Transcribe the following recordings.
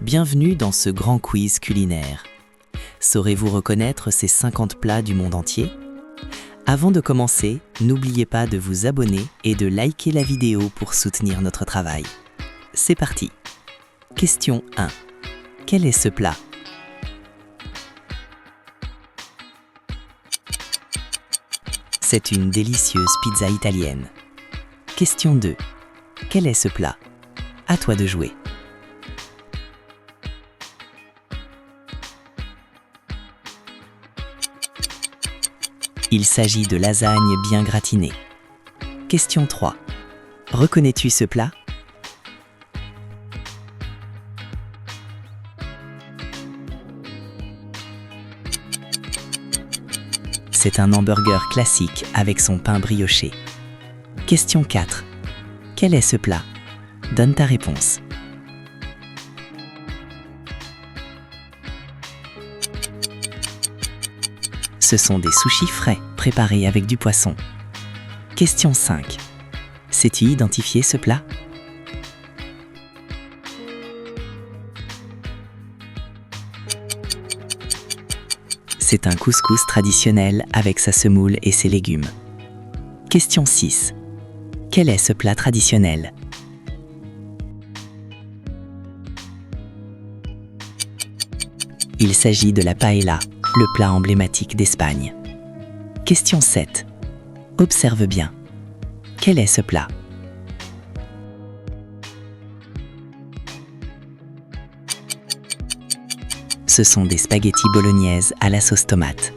Bienvenue dans ce grand quiz culinaire. Saurez-vous reconnaître ces 50 plats du monde entier? Avant de commencer, n'oubliez pas de vous abonner et de liker la vidéo pour soutenir notre travail. C'est parti! Question 1. Quel est ce plat? C'est une délicieuse pizza italienne. Question 2. Quel est ce plat? À toi de jouer. Il s'agit de lasagne bien gratinée. Question 3. Reconnais-tu ce plat? C'est un hamburger classique avec son pain brioché. Question 4. Quel est ce plat? Donne ta réponse. Ce sont des sushis frais, préparés avec du poisson. Question 5. Sais-tu identifier ce plat? C'est un couscous traditionnel avec sa semoule et ses légumes. Question 6. Quel est ce plat traditionnel? Il s'agit de la paella, le plat emblématique d'Espagne. Question 7. Observe bien. Quel est ce plat? Ce sont des spaghettis bolognaises à la sauce tomate.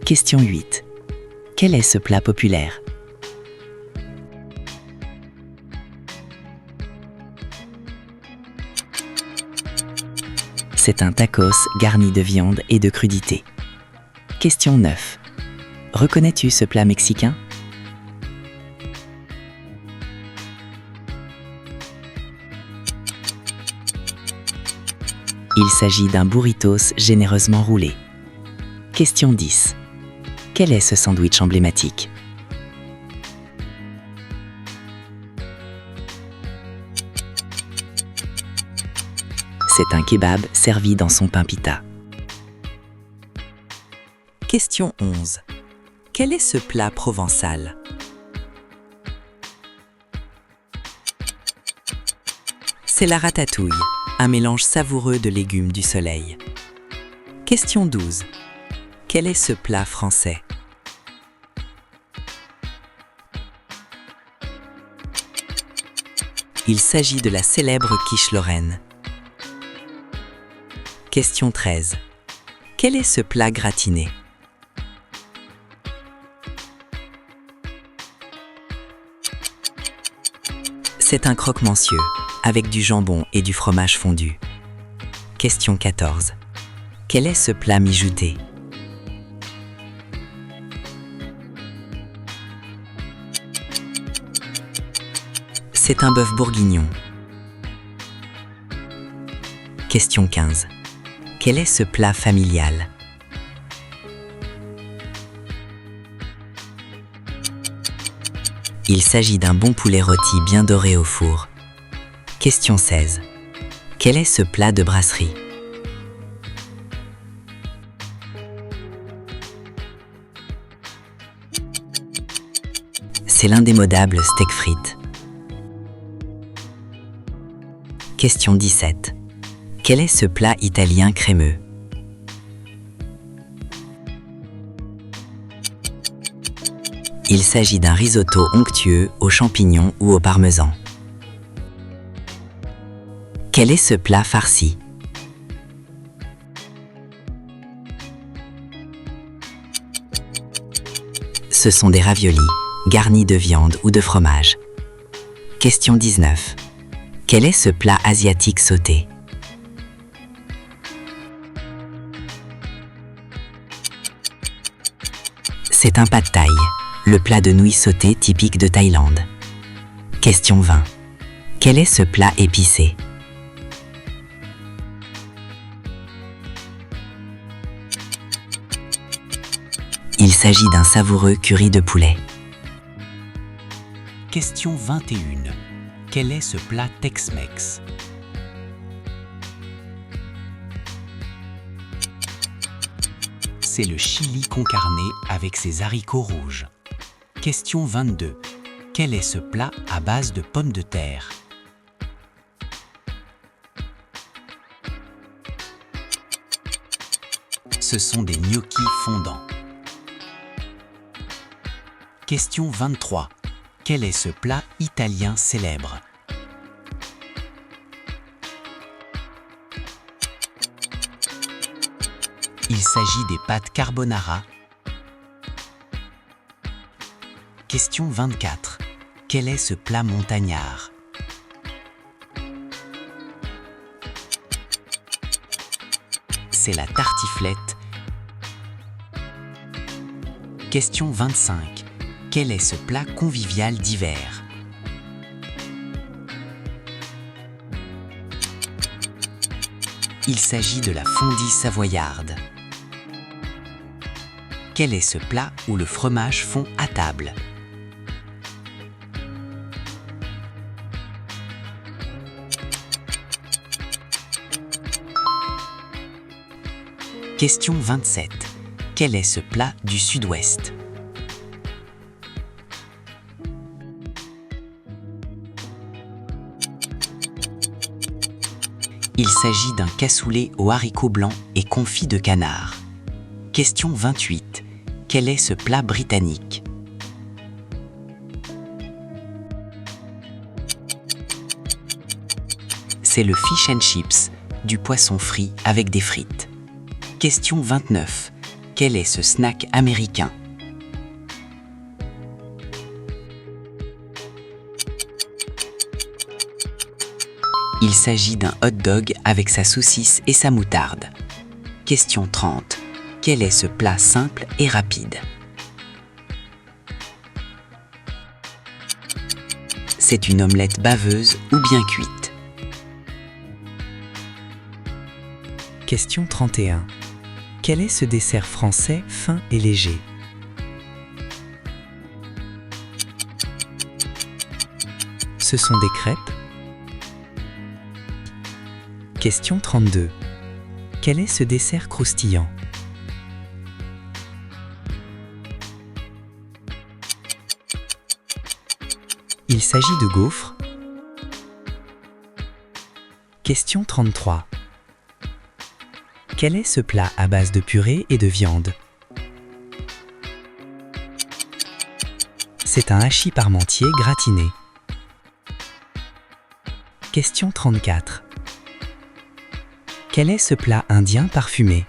Question 8. Quel est ce plat populaire? C'est un tacos garni de viande et de crudités. Question 9. Reconnais-tu ce plat mexicain? Il s'agit d'un burritos généreusement roulé. Question 10. Quel est ce sandwich emblématique? C'est un kebab servi dans son pain pita. Question 11. Quel est ce plat provençal? C'est la ratatouille, un mélange savoureux de légumes du soleil. Question 12. Quel est ce plat français? Il s'agit de la célèbre quiche lorraine. Question 13. Quel est ce plat gratiné? C'est un croque-monsieur, avec du jambon et du fromage fondu. Question 14. Quel est ce plat mijoté? C'est un bœuf bourguignon. Question 15. Quel est ce plat familial? Il s'agit d'un bon poulet rôti bien doré au four. Question 16. Quel est ce plat de brasserie? C'est l'indémodable steak frites. Question 17. Quel est ce plat italien crémeux? Il s'agit d'un risotto onctueux aux champignons ou au parmesan. Quel est ce plat farci? Ce sont des raviolis, garnis de viande ou de fromage. Question 19. Quel est ce plat asiatique sauté? C'est un pad thaï, le plat de nouilles sautées typique de Thaïlande. Question 20. Quel est ce plat épicé? Il s'agit d'un savoureux curry de poulet. Question 21. Quel est ce plat Tex-Mex? C'est le chili con carne avec ses haricots rouges. Question 22. Quel est ce plat à base de pommes de terre? Ce sont des gnocchis fondants. Question 23. Quel est ce plat italien célèbre? Il s'agit des pâtes carbonara. Question 24. Quel est ce plat montagnard? C'est la tartiflette. Question 25. Quel est ce plat convivial d'hiver? Il s'agit de la fondue savoyarde. Quel est ce plat où le fromage fond à table? Question 27. Quel est ce plat du Sud-Ouest? Il s'agit d'un cassoulet aux haricots blancs et confit de canard. Question 28. Quel est ce plat britannique? C'est le fish and chips, du poisson frit avec des frites. Question 29. Quel est ce snack américain? Il s'agit d'un hot dog avec sa saucisse et sa moutarde. Question 30. Quel est ce plat simple et rapide? C'est une omelette baveuse ou bien cuite. Question 31. Quel est ce dessert français fin et léger? Ce sont des crêpes. Question 32. Quel est ce dessert croustillant? Il s'agit de gaufres. Question 33. Quel est ce plat à base de purée et de viande? C'est un hachis parmentier gratiné. Question 34. Quel est ce plat indien parfumé?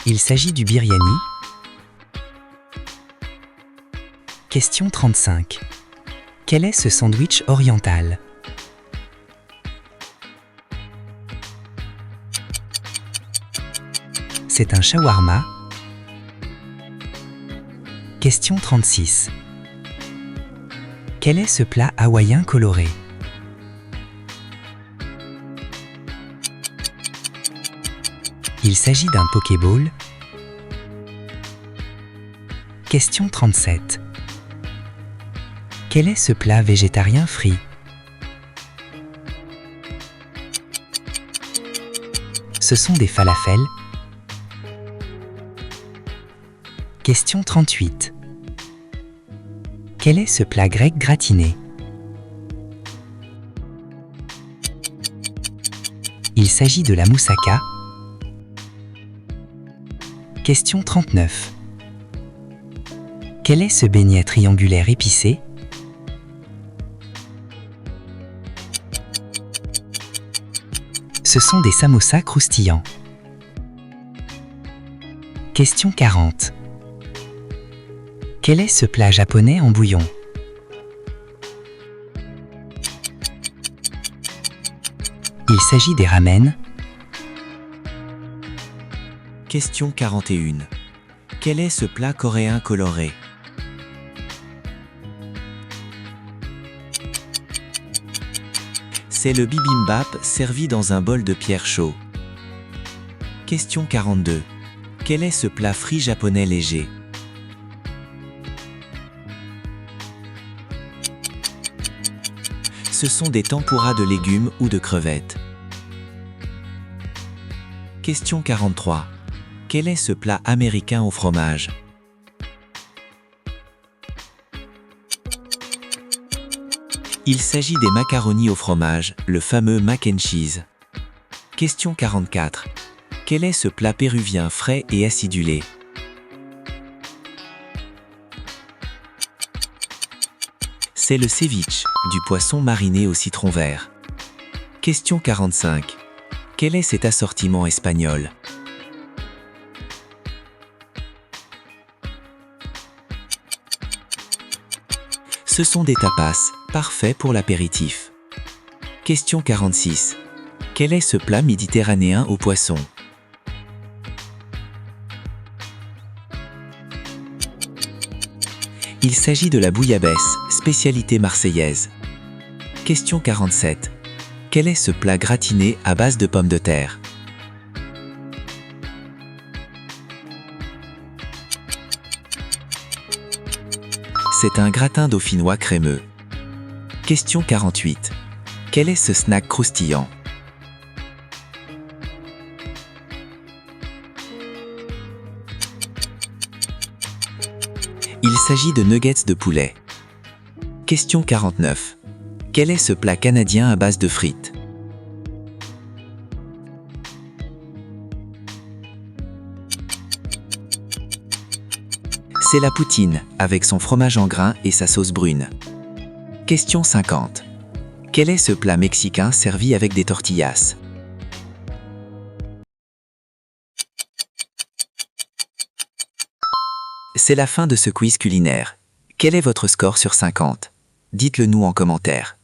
Il s'agit du biryani. Question 35. Quel est ce sandwich oriental? C'est un shawarma. Question 36. Quel est ce plat hawaïen coloré? Il s'agit d'un pokéball. Question 37. Quel est ce plat végétarien frit? Ce sont des falafels. Question 38. Quel est ce plat grec gratiné? Il s'agit de la moussaka. Question 39. Quel est ce beignet triangulaire épicé? Ce sont des samosas croustillants. Question 40. Quel est ce plat japonais en bouillon? Il s'agit des ramen. Question 41. Quel est ce plat coréen coloré? C'est le bibimbap servi dans un bol de pierre chaud. Question 42. Quel est ce plat frit japonais léger? Ce sont des tempura de légumes ou de crevettes. Question 43. Quel est ce plat américain au fromage? Il s'agit des macaronis au fromage, le fameux mac and cheese. Question 44. Quel est ce plat péruvien frais et acidulé? C'est le ceviche, du poisson mariné au citron vert. Question 45. Quel est cet assortiment espagnol? Ce sont des tapas, parfaits pour l'apéritif. Question 46. Quel est ce plat méditerranéen au poisson? Il s'agit de la bouillabaisse, spécialité marseillaise. Question 47. Quel est ce plat gratiné à base de pommes de terre? C'est un gratin dauphinois crémeux. Question 48. Quel est ce snack croustillant? Il s'agit de nuggets de poulet. Question 49. Quel est ce plat canadien à base de frites? C'est la poutine, avec son fromage en grains et sa sauce brune. Question 50. Quel est ce plat mexicain servi avec des tortillas? C'est la fin de ce quiz culinaire. Quel est votre score sur 50? Dites-le nous en commentaire.